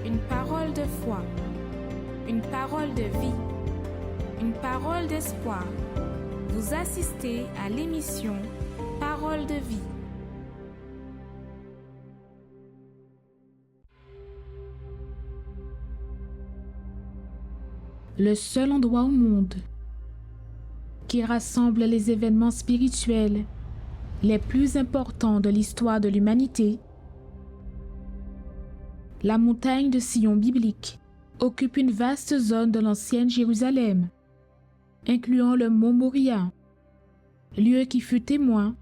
Une parole de foi, une parole de vie, une parole d'espoir. Vous assistez à l'émission Parole de vie. Le seul endroit au monde qui rassemble les événements spirituels les plus importants de l'histoire de l'humanité, la montagne de Sion biblique occupe une vaste zone de l'ancienne Jérusalem, incluant le mont Moria, lieu qui fut témoin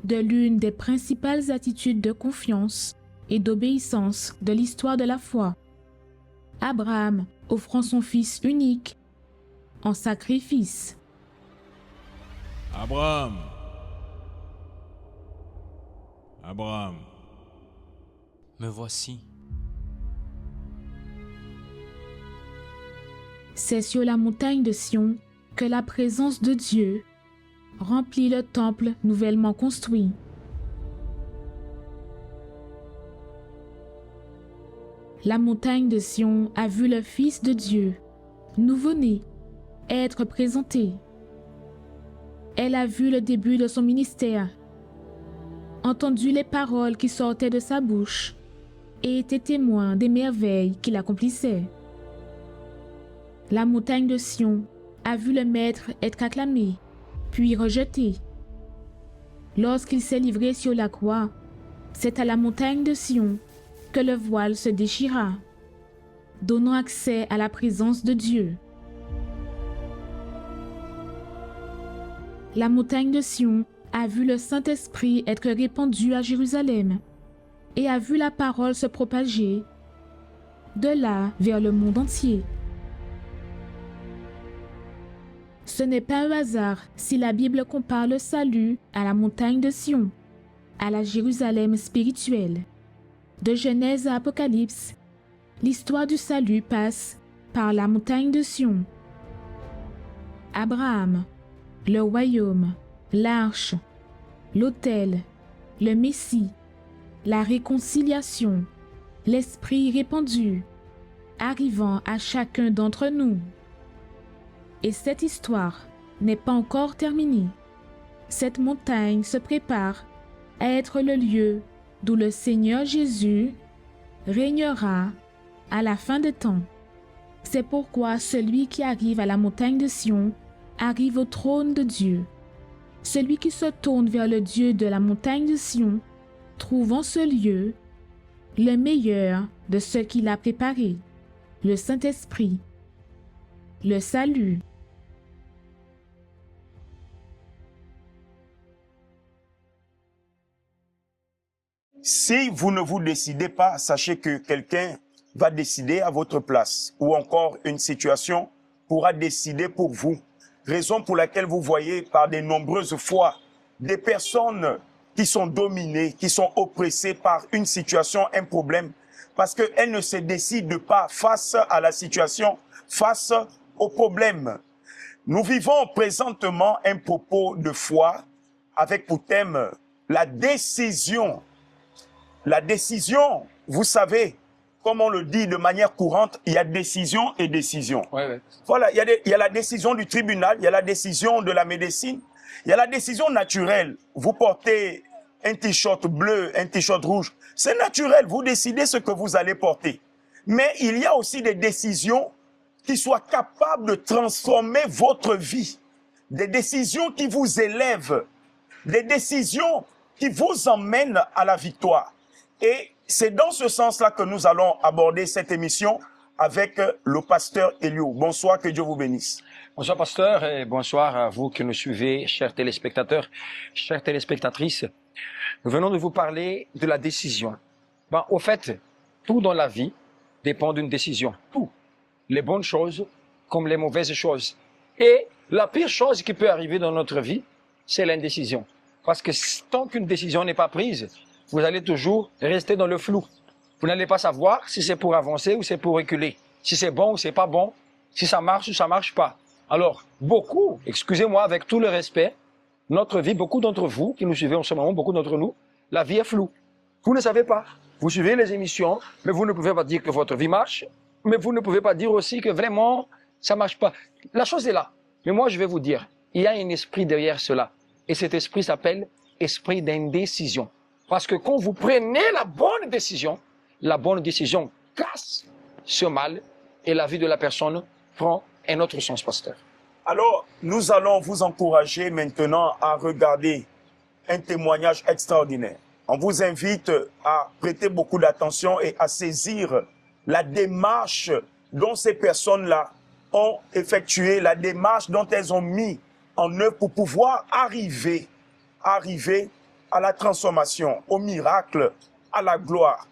de l'une des principales attitudes de confiance et d'obéissance de l'histoire de la foi. Abraham offrant son fils unique en sacrifice. Abraham, me voici. C'est sur la montagne de Sion que la présence de Dieu remplit le temple nouvellement construit. La montagne de Sion a vu le Fils de Dieu, nouveau-né, être présenté. Elle a vu le début de son ministère, entendu les paroles qui sortaient de sa bouche et été témoin des merveilles qu'il accomplissait. La montagne de Sion a vu le Maître être acclamé, puis rejeté. Lorsqu'il s'est livré sur la croix, c'est à la montagne de Sion que le voile se déchira, donnant accès à la présence de Dieu. La montagne de Sion a vu le Saint-Esprit être répandu à Jérusalem et a vu la parole se propager de là vers le monde entier. Ce n'est pas un hasard si la Bible compare le salut à la montagne de Sion, à la Jérusalem spirituelle. De Genèse à Apocalypse, l'histoire du salut passe par la montagne de Sion. Abraham, le royaume, l'arche, l'autel, le Messie, la réconciliation, l'Esprit répandu, arrivant à chacun d'entre nous. Et cette histoire n'est pas encore terminée. Cette montagne se prépare à être le lieu d'où le Seigneur Jésus régnera à la fin des temps. C'est pourquoi celui qui arrive à la montagne de Sion arrive au trône de Dieu. Celui qui se tourne vers le Dieu de la montagne de Sion trouve en ce lieu le meilleur de ce qu'il a préparé, le Saint-Esprit, le salut. Si vous ne vous décidez pas, sachez que quelqu'un va décider à votre place ou encore une situation pourra décider pour vous. Raison pour laquelle vous voyez par de nombreuses fois des personnes qui sont dominées, qui sont oppressées par une situation, un problème, parce qu'elles ne se décident pas face à la situation, face au problème. Nous vivons présentement un propos de foi avec pour thème la décision. La décision, vous savez, comme on le dit de manière courante, il y a décision et décision. Ouais. Voilà, il y a la décision du tribunal, il y a la décision de la médecine, il y a la décision naturelle. Vous portez un t-shirt bleu, un t-shirt rouge, c'est naturel, vous décidez ce que vous allez porter. Mais il y a aussi des décisions qui soient capables de transformer votre vie. Des décisions qui vous élèvent, des décisions qui vous emmènent à la victoire. Et c'est dans ce sens-là que nous allons aborder cette émission avec le pasteur Elio. Bonsoir, que Dieu vous bénisse. Bonsoir pasteur et bonsoir à vous qui nous suivez, chers téléspectateurs, chères téléspectatrices. Nous venons de vous parler de la décision. Au fait, tout dans la vie dépend d'une décision. Tout. Les bonnes choses comme les mauvaises choses. Et la pire chose qui peut arriver dans notre vie, c'est l'indécision. Parce que tant qu'une décision n'est pas prise, vous allez toujours rester dans le flou. Vous n'allez pas savoir si c'est pour avancer ou c'est pour reculer. Si c'est bon ou c'est pas bon. Si ça marche ou ça marche pas. Alors, beaucoup, excusez-moi avec tout le respect, notre vie, beaucoup d'entre vous qui nous suivez en ce moment, beaucoup d'entre nous, la vie est floue. Vous ne savez pas. Vous suivez les émissions, mais vous ne pouvez pas dire que votre vie marche, mais vous ne pouvez pas dire aussi que vraiment, ça ne marche pas. La chose est là. Mais moi, je vais vous dire, il y a un esprit derrière cela. Et cet esprit s'appelle esprit d'indécision. Parce que quand vous prenez la bonne décision casse ce mal et la vie de la personne prend un autre sens, pasteur. Alors, nous allons vous encourager maintenant à regarder un témoignage extraordinaire. On vous invite à prêter beaucoup d'attention et à saisir la démarche dont ces personnes-là ont effectué, la démarche dont elles ont mis en œuvre pour pouvoir arriver à la transformation, au miracle, à la gloire.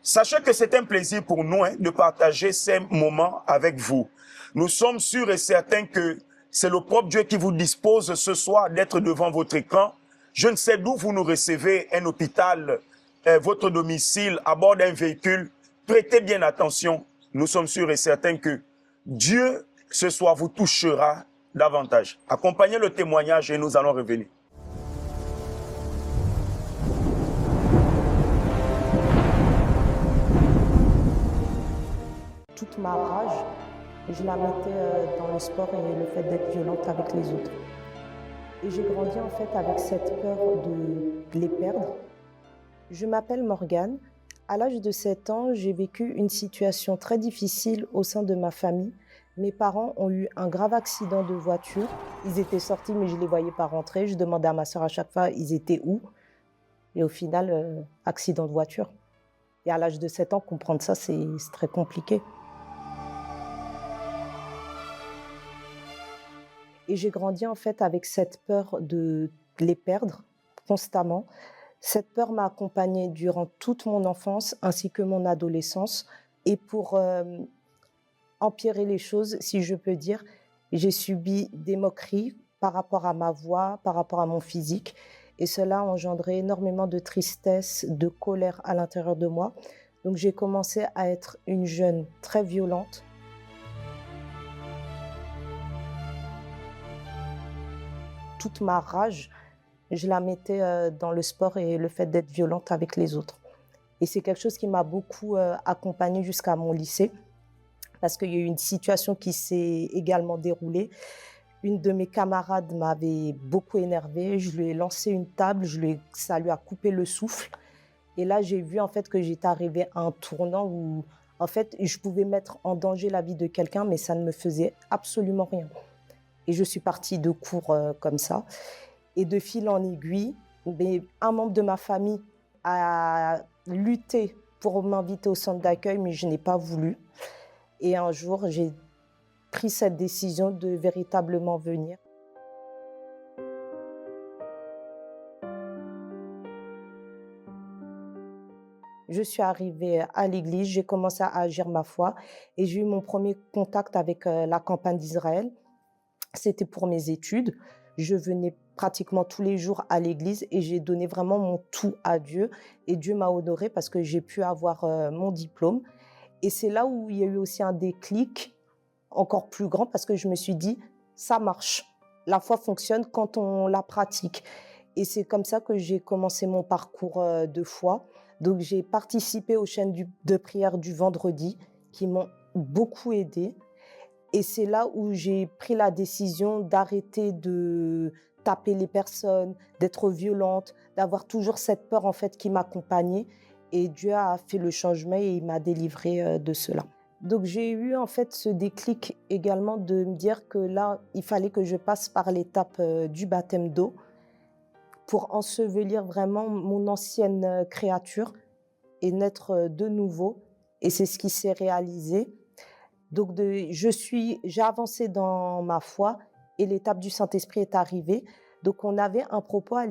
Sachez que c'est un plaisir pour nous de partager ces moments avec vous. Nous sommes sûrs et certains que c'est le propre Dieu qui vous dispose ce soir d'être devant votre écran. Je ne sais d'où vous nous recevez, un hôpital, votre domicile, à bord d'un véhicule. Prêtez bien attention. Nous sommes sûrs et certains que Dieu, ce soir, vous touchera davantage. Accompagnez le témoignage et nous allons revenir. Toute ma rage, je la mettais dans le sport et le fait d'être violente avec les autres. Et j'ai grandi en fait avec cette peur de les perdre. Je m'appelle Morgane. À l'âge de 7 ans, j'ai vécu une situation très difficile au sein de ma famille. Mes parents ont eu un grave accident de voiture. Ils étaient sortis, mais je ne les voyais pas rentrer. Je demandais à ma soeur à chaque fois, ils étaient où? Et au final, accident de voiture. Et à l'âge de 7 ans, comprendre ça, c'est très compliqué. Et j'ai grandi en fait avec cette peur de les perdre constamment. Cette peur m'a accompagnée durant toute mon enfance ainsi que mon adolescence. Et pour empirer les choses, si je peux dire, j'ai subi des moqueries par rapport à ma voix, par rapport à mon physique. Et cela a engendré énormément de tristesse, de colère à l'intérieur de moi. Donc j'ai commencé à être une jeune très violente. Toute ma rage, je la mettais dans le sport et le fait d'être violente avec les autres. Et c'est quelque chose qui m'a beaucoup accompagnée jusqu'à mon lycée, parce qu'il y a eu une situation qui s'est également déroulée. Une de mes camarades m'avait beaucoup énervée, je lui ai lancé une table, ça lui a coupé le souffle. Et là, j'ai vu en fait que j'étais arrivée à un tournant où en fait, je pouvais mettre en danger la vie de quelqu'un, mais ça ne me faisait absolument rien. Et je suis partie de cours comme ça. Et de fil en aiguille, un membre de ma famille a lutté pour m'inviter au centre d'accueil, mais je n'ai pas voulu. Et un jour, j'ai pris cette décision de véritablement venir. Je suis arrivée à l'église, j'ai commencé à agir ma foi et j'ai eu mon premier contact avec la campagne d'Israël. C'était pour mes études. Je venais pratiquement tous les jours à l'église et j'ai donné vraiment mon tout à Dieu. Et Dieu m'a honorée parce que j'ai pu avoir mon diplôme. Et c'est là où il y a eu aussi un déclic encore plus grand parce que je me suis dit, ça marche. La foi fonctionne quand on la pratique. Et c'est comme ça que j'ai commencé mon parcours de foi. Donc j'ai participé aux chaînes de prière du vendredi qui m'ont beaucoup aidée. Et c'est là où j'ai pris la décision d'arrêter de taper les personnes, d'être violente, d'avoir toujours cette peur en fait qui m'accompagnait. Et Dieu a fait le changement et il m'a délivrée de cela. Donc j'ai eu en fait ce déclic également de me dire que là, il fallait que je passe par l'étape du baptême d'eau pour ensevelir vraiment mon ancienne créature et naître de nouveau. Et c'est ce qui s'est réalisé. Donc j'ai avancé dans ma foi et l'étape du Saint-Esprit est arrivée. Donc on avait un propos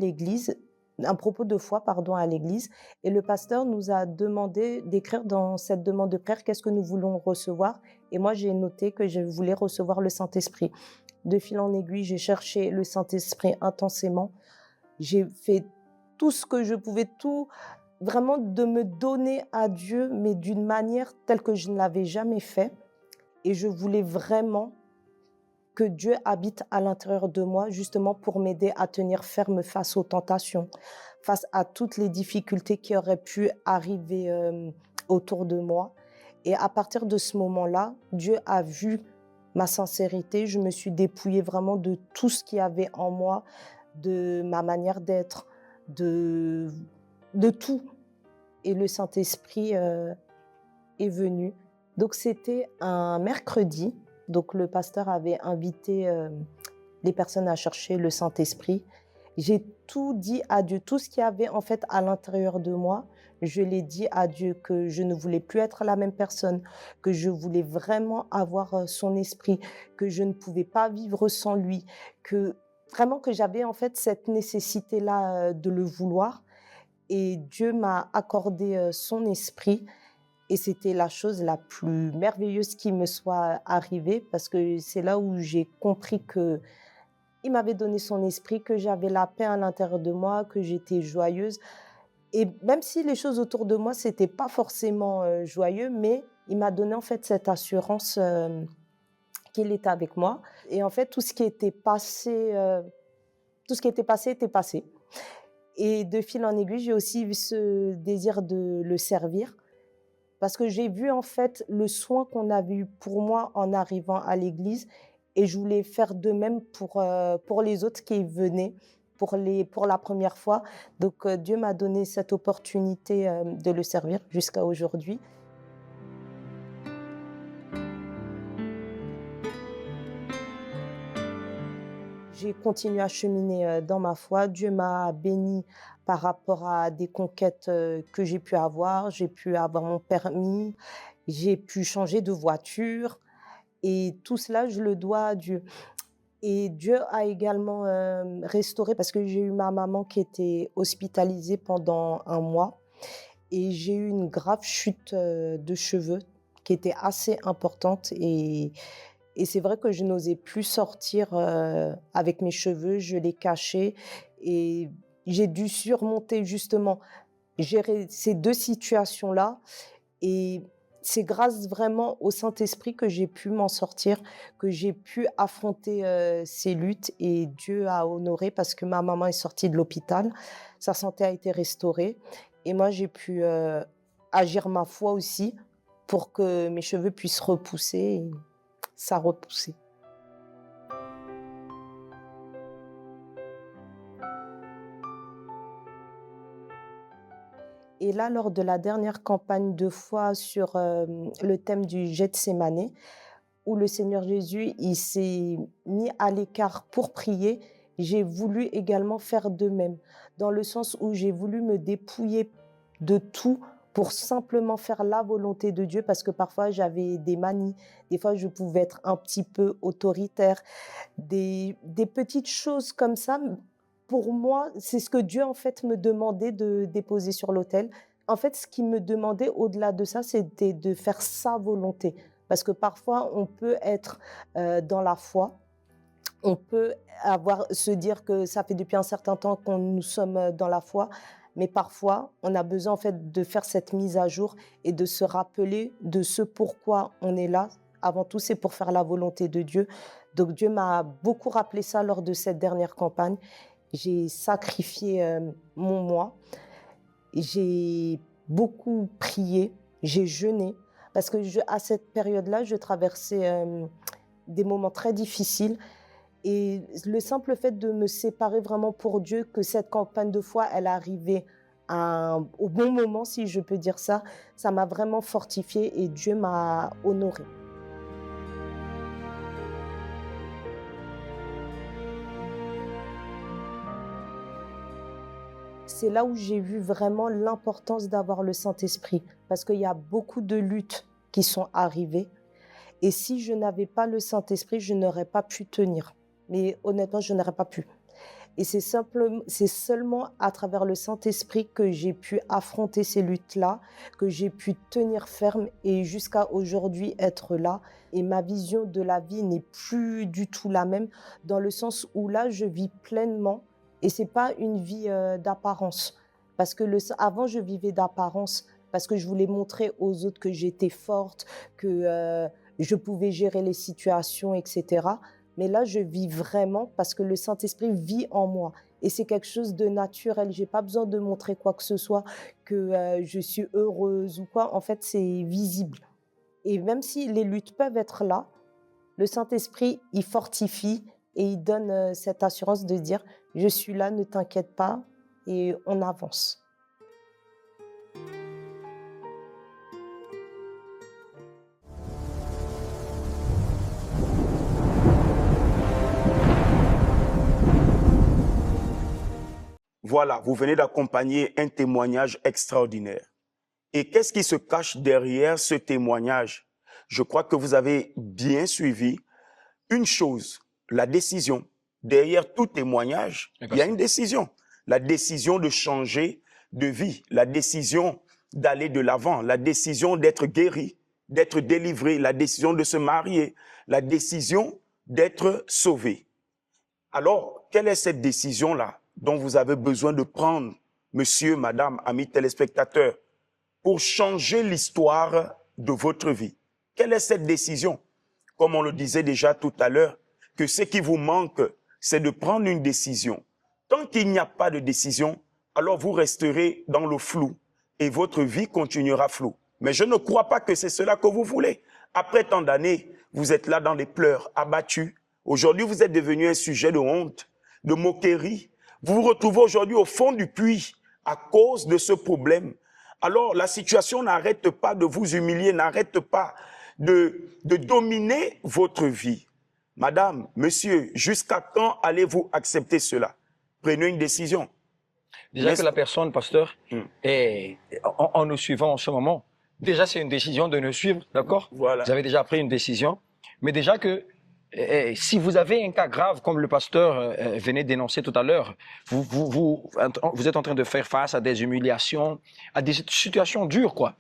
de foi à l'église et le pasteur nous a demandé d'écrire dans cette demande de prière qu'est-ce que nous voulons recevoir. Et moi j'ai noté que je voulais recevoir le Saint-Esprit. De fil en aiguille, j'ai cherché le Saint-Esprit intensément. J'ai fait tout ce que je pouvais, tout vraiment de me donner à Dieu, mais d'une manière telle que je ne l'avais jamais fait. Et je voulais vraiment que Dieu habite à l'intérieur de moi, justement pour m'aider à tenir ferme face aux tentations, face à toutes les difficultés qui auraient pu arriver autour de moi. Et à partir de ce moment-là, Dieu a vu ma sincérité. Je me suis dépouillée vraiment de tout ce qu'il y avait en moi, de ma manière d'être, de tout. Et le Saint-Esprit est venu. Donc c'était un mercredi. Donc le pasteur avait invité les personnes à chercher le Saint-Esprit. J'ai tout dit à Dieu, tout ce qu'il y avait en fait à l'intérieur de moi. Je l'ai dit à Dieu que je ne voulais plus être la même personne, que je voulais vraiment avoir son esprit, que je ne pouvais pas vivre sans lui, que vraiment que j'avais en fait cette nécessité-là de le vouloir. Et Dieu m'a accordé son esprit. Et c'était la chose la plus merveilleuse qui me soit arrivée parce que c'est là où j'ai compris que il m'avait donné son esprit, que j'avais la paix à l'intérieur de moi, que j'étais joyeuse. Et même si les choses autour de moi, c'était pas forcément joyeux, mais il m'a donné en fait cette assurance qu'il était avec moi. Et en fait, tout ce qui était passé était passé. Et de fil en aiguille, j'ai aussi eu ce désir de le servir. Parce que j'ai vu en fait le soin qu'on avait eu pour moi en arrivant à l'église et je voulais faire de même pour les autres qui venaient pour la première fois. Donc Dieu m'a donné cette opportunité de le servir jusqu'à aujourd'hui. J'ai continué à cheminer dans ma foi. Dieu m'a bénie par rapport à des conquêtes que j'ai pu avoir. J'ai pu avoir mon permis, j'ai pu changer de voiture et tout cela, je le dois à Dieu. Et Dieu a également restauré parce que j'ai eu ma maman qui était hospitalisée pendant 1 mois et j'ai eu une grave chute de cheveux qui était assez importante et c'est vrai que je n'osais plus sortir avec mes cheveux, je les cachais et j'ai dû surmonter justement, gérer ces 2 situations-là et c'est grâce vraiment au Saint-Esprit que j'ai pu m'en sortir, que j'ai pu affronter ces luttes et Dieu a honoré parce que ma maman est sortie de l'hôpital, sa santé a été restaurée et moi j'ai pu agir ma foi aussi pour que mes cheveux puissent repousser. Et ça repoussait. Et là, lors de la dernière campagne de foi sur le thème du Gethsémani, où le Seigneur Jésus il s'est mis à l'écart pour prier, j'ai voulu également faire de même, dans le sens où j'ai voulu me dépouiller de tout pour simplement faire la volonté de Dieu, parce que parfois j'avais des manies, des fois je pouvais être un petit peu autoritaire, des petites choses comme ça. Pour moi, c'est ce que Dieu en fait me demandait de déposer sur l'autel. En fait, ce qu'il me demandait au-delà de ça, c'était de faire sa volonté. Parce que parfois, on peut être dans la foi, on peut se dire que ça fait depuis un certain temps qu'on nous sommes dans la foi, mais parfois, on a besoin en fait de faire cette mise à jour et de se rappeler de ce pourquoi on est là. Avant tout, c'est pour faire la volonté de Dieu. Donc Dieu m'a beaucoup rappelé ça lors de cette dernière campagne. J'ai sacrifié mon moi, j'ai beaucoup prié, j'ai jeûné, parce que à cette période-là, je traversais des moments très difficiles. Et le simple fait de me séparer vraiment pour Dieu, que cette campagne de foi, elle arrivait au bon moment, si je peux dire ça, ça m'a vraiment fortifiée et Dieu m'a honorée. C'est là où j'ai vu vraiment l'importance d'avoir le Saint-Esprit, parce qu'il y a beaucoup de luttes qui sont arrivées. Et si je n'avais pas le Saint-Esprit, je n'aurais pas pu tenir. Mais honnêtement, je n'aurais pas pu. Et c'est seulement à travers le Saint-Esprit que j'ai pu affronter ces luttes-là, que j'ai pu tenir ferme et jusqu'à aujourd'hui être là. Et ma vision de la vie n'est plus du tout la même, dans le sens où là, je vis pleinement. Et c'est pas une vie d'apparence. Parce que avant, je vivais d'apparence, parce que je voulais montrer aux autres que j'étais forte, que je pouvais gérer les situations, etc. Mais là, je vis vraiment parce que le Saint-Esprit vit en moi. Et c'est quelque chose de naturel. J'ai pas besoin de montrer quoi que ce soit, que je suis heureuse ou quoi. En fait, c'est visible. Et même si les luttes peuvent être là, le Saint-Esprit, il fortifie et il donne cette assurance de dire « Je suis là, ne t'inquiète pas » et on avance. Voilà, vous venez d'accompagner un témoignage extraordinaire. Et qu'est-ce qui se cache derrière ce témoignage? Je crois que vous avez bien suivi une chose, la décision. Derrière tout témoignage, il y a une décision. La décision de changer de vie, la décision d'aller de l'avant, la décision d'être guéri, d'être délivré, la décision de se marier, la décision d'être sauvé. Alors, quelle est cette décision-là dont vous avez besoin de prendre, monsieur, madame, amis téléspectateurs, pour changer l'histoire de votre vie? Quelle est cette décision? Comme on le disait déjà tout à l'heure, que ce qui vous manque, c'est de prendre une décision. Tant qu'il n'y a pas de décision, alors vous resterez dans le flou et votre vie continuera floue. Mais je ne crois pas que c'est cela que vous voulez. Après tant d'années, vous êtes là dans les pleurs, abattus. Aujourd'hui, vous êtes devenu un sujet de honte, de moquerie. Vous vous retrouvez aujourd'hui au fond du puits à cause de ce problème. Alors, la situation n'arrête pas de vous humilier, n'arrête pas de dominer votre vie. Madame, monsieur, jusqu'à quand allez-vous accepter cela? Prenez une décision. Déjà que la personne, pasteur, est, en nous suivant en ce moment, déjà c'est une décision de nous suivre, d'accord? Voilà. Vous avez déjà pris une décision, mais déjà que si vous avez un cas grave, comme le pasteur venait d'énoncer tout à l'heure, vous êtes en train de faire face à des humiliations, à des situations dures, quoi.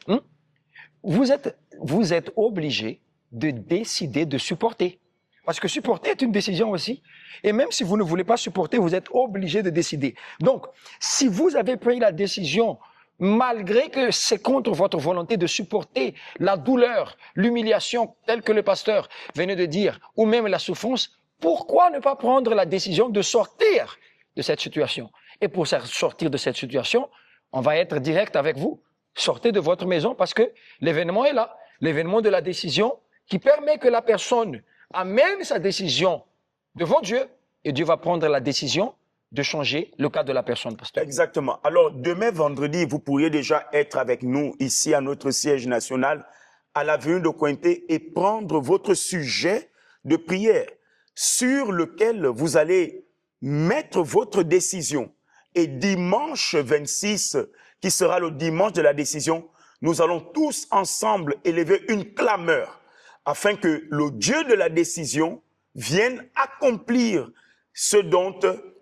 Vous êtes obligé de décider de supporter. Parce que supporter est une décision aussi. Et même si vous ne voulez pas supporter, vous êtes obligé de décider. Donc, si vous avez pris la décision, malgré que c'est contre votre volonté de supporter la douleur, l'humiliation, telle que le pasteur venait de dire, ou même la souffrance, pourquoi ne pas prendre la décision de sortir de cette situation? Et pour sortir de cette situation, on va être direct avec vous. Sortez de votre maison parce que l'événement est là. L'événement de la décision qui permet que la personne amène sa décision devant Dieu et Dieu va prendre la décision de changer le cas de la personne, pasteur. Exactement. Alors, demain vendredi, vous pourriez déjà être avec nous ici à notre siège national à l'avenue de Cointé et prendre votre sujet de prière sur lequel vous allez mettre votre décision. Et dimanche 26, qui sera le dimanche de la décision, nous allons tous ensemble élever une clameur afin que le Dieu de la décision vienne accomplir ce dont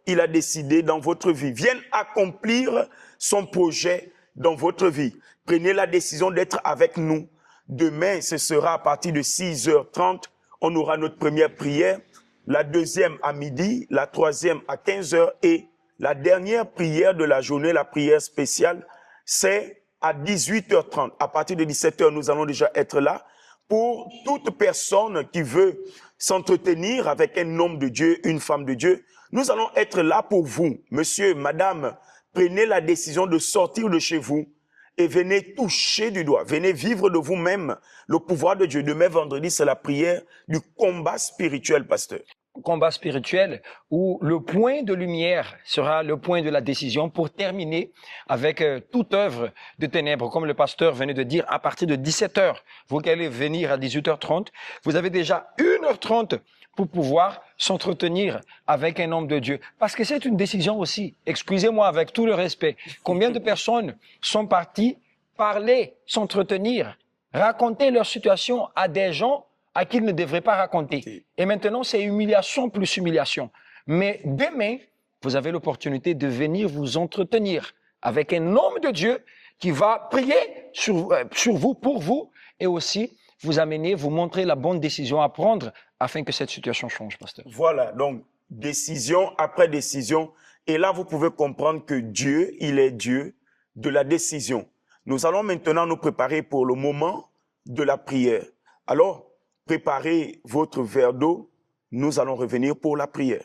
il a décidé dans votre vie, vienne accomplir son projet dans votre vie. Prenez la décision d'être avec nous. Demain, ce sera à partir de 6h30, on aura notre première prière, la deuxième à midi, la troisième à 15h et la dernière prière de la journée, la prière spéciale, c'est à 18h30. À partir de 17h, nous allons déjà être là pour toute personne qui veut s'entretenir avec un homme de Dieu, une femme de Dieu. Nous allons être là pour vous. Monsieur, madame, prenez la décision de sortir de chez vous et venez toucher du doigt. Venez vivre de vous-même le pouvoir de Dieu. Demain, vendredi, c'est la prière du combat spirituel, pasteur. Combat spirituel où le point de lumière sera le point de la décision pour terminer avec toute œuvre de ténèbres. Comme le pasteur venait de dire, à partir de 17h, vous qui allez venir à 18h30, vous avez déjà 1h30 pour pouvoir s'entretenir avec un homme de Dieu. Parce que c'est une décision aussi. Excusez-moi avec tout le respect. Combien de personnes sont parties parler, s'entretenir, raconter leur situation à des gens à qui ils ne devraient pas raconter. Et maintenant, c'est humiliation plus humiliation. Mais demain, vous avez l'opportunité de venir vous entretenir avec un homme de Dieu qui va prier sur vous, pour vous, et aussi vous amener, vous montrer la bonne décision à prendre afin que cette situation change, pasteur. Voilà, donc décision après décision. Et là, vous pouvez comprendre que Dieu, il est Dieu de la décision. Nous allons maintenant nous préparer pour le moment de la prière. Alors, préparez votre verre d'eau Nous allons revenir pour la prière.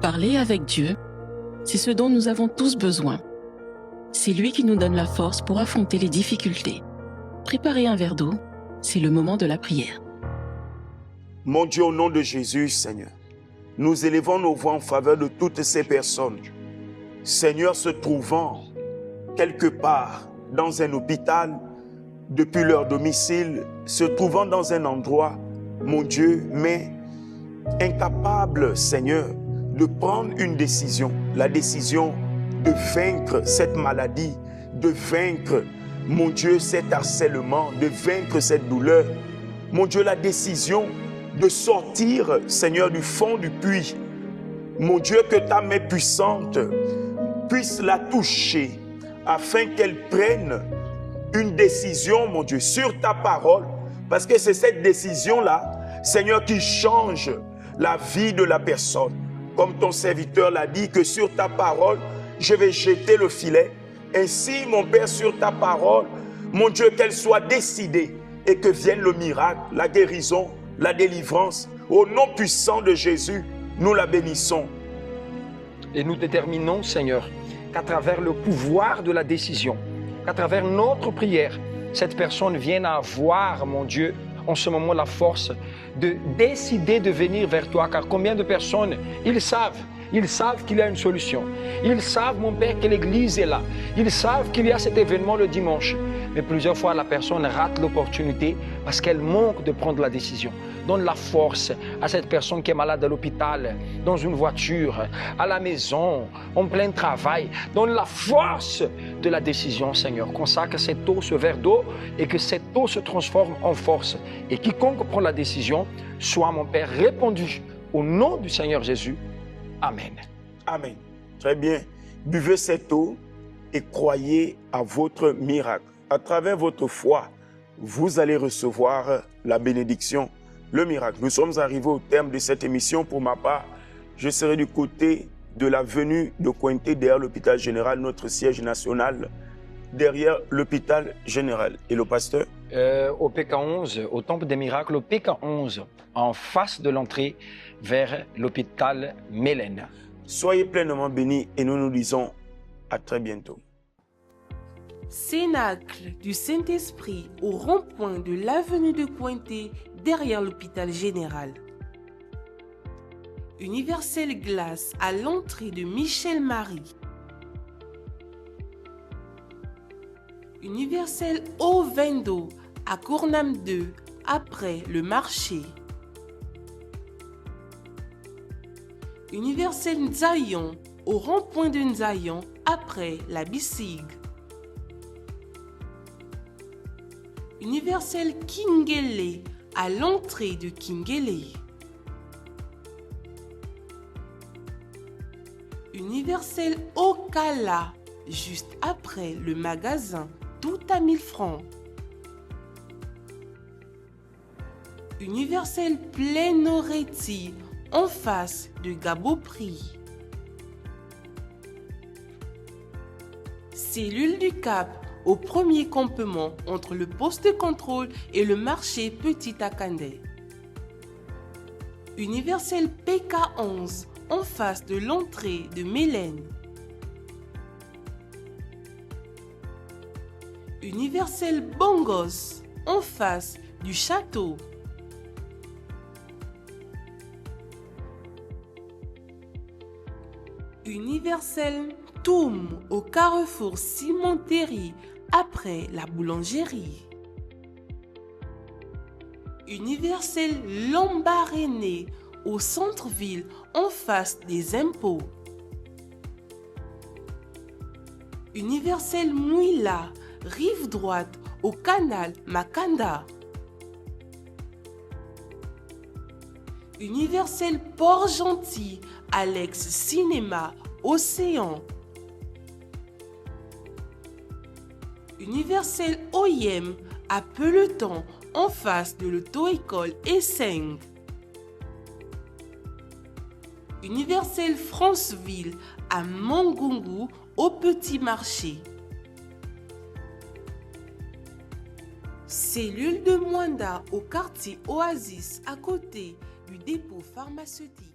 Parler avec Dieu, c'est ce dont nous avons tous besoin. C'est lui qui nous donne la force pour affronter les difficultés. Préparer un verre d'eau, c'est le moment de la prière. Mon Dieu, au nom de Jésus, Seigneur, nous élevons nos voix en faveur de toutes ces personnes. Seigneur, se trouvant quelque part dans un hôpital, depuis leur domicile, se trouvant dans un endroit, mon Dieu, mais incapable, Seigneur, de prendre une décision, la décision de vaincre cette maladie, de vaincre, mon Dieu, cet harcèlement, de vaincre cette douleur. Mon Dieu, la décision de sortir, Seigneur, du fond du puits. Mon Dieu, que ta main puissante puisse la toucher afin qu'elle prenne une décision, mon Dieu, sur ta parole. Parce que c'est cette décision-là, Seigneur, qui change la vie de la personne. Comme ton serviteur l'a dit, que sur ta parole, je vais jeter le filet. Ainsi, mon Père, sur ta parole, mon Dieu, qu'elle soit décidée et que vienne le miracle, la guérison, la délivrance. Au nom puissant de Jésus, nous la bénissons. Et nous déterminons, Seigneur, qu'à travers le pouvoir de la décision, qu'à travers notre prière, cette personne vienne à avoir, mon Dieu, en ce moment la force de décider de venir vers toi. Car combien de personnes, ils savent qu'il y a une solution. Ils savent, mon Père, que l'Église est là. Ils savent qu'il y a cet événement le dimanche. Mais plusieurs fois, la personne rate l'opportunité parce qu'elle manque de prendre la décision. Donne la force à cette personne qui est malade à l'hôpital, dans une voiture, à la maison, en plein travail. Donne la force de la décision, Seigneur. Consacre cette eau, ce verre d'eau, et que cette eau se transforme en force. Et quiconque prend la décision soit, mon Père, répondu au nom du Seigneur Jésus. Amen. Amen. Très bien. Buvez cette eau et croyez à votre miracle. À travers votre foi, vous allez recevoir la bénédiction, le miracle. Nous sommes arrivés au terme de cette émission. Pour ma part, je serai du côté de l'avenue de Cointé, derrière l'hôpital général, notre siège national, derrière l'hôpital général. Et le pasteur? Au PK11, au Temple des Miracles, au PK11, en face de l'entrée vers l'hôpital Mélène. Soyez pleinement bénis et nous nous disons à très bientôt. Cénacle du Saint-Esprit au rond-point de l'avenue de Cointé, derrière l'hôpital général. Universel Glace à l'entrée de Michel Marie. Universel Eau Vendo à Cournam 2, après le marché. Universel Nzayon au rond-point de Nzayon, après la Bissig. Universel Kingele à l'entrée de Kingele. Universel Okala juste après le magasin, tout à 1000 francs. Universel Plénoreti en face de Gaboprix. Cellule du Cap au premier campement entre le poste de contrôle et le marché Petit Akandé. Universel PK11 en face de l'entrée de Mélène. Universel Bongos en face du château. Universel Toum au carrefour Cimenterie après la boulangerie. Universel Lambaréné au centre-ville en face des impôts. Universel Mouila, rive droite au canal Makanda. Universel Port-Gentil, Alex Cinéma, Océan. Universel OIM à Peloton en face de l'auto-école Esseng. Universel Franceville à Mangungu au Petit Marché. Cellule de Mwanda au quartier Oasis à côté du dépôt pharmaceutique.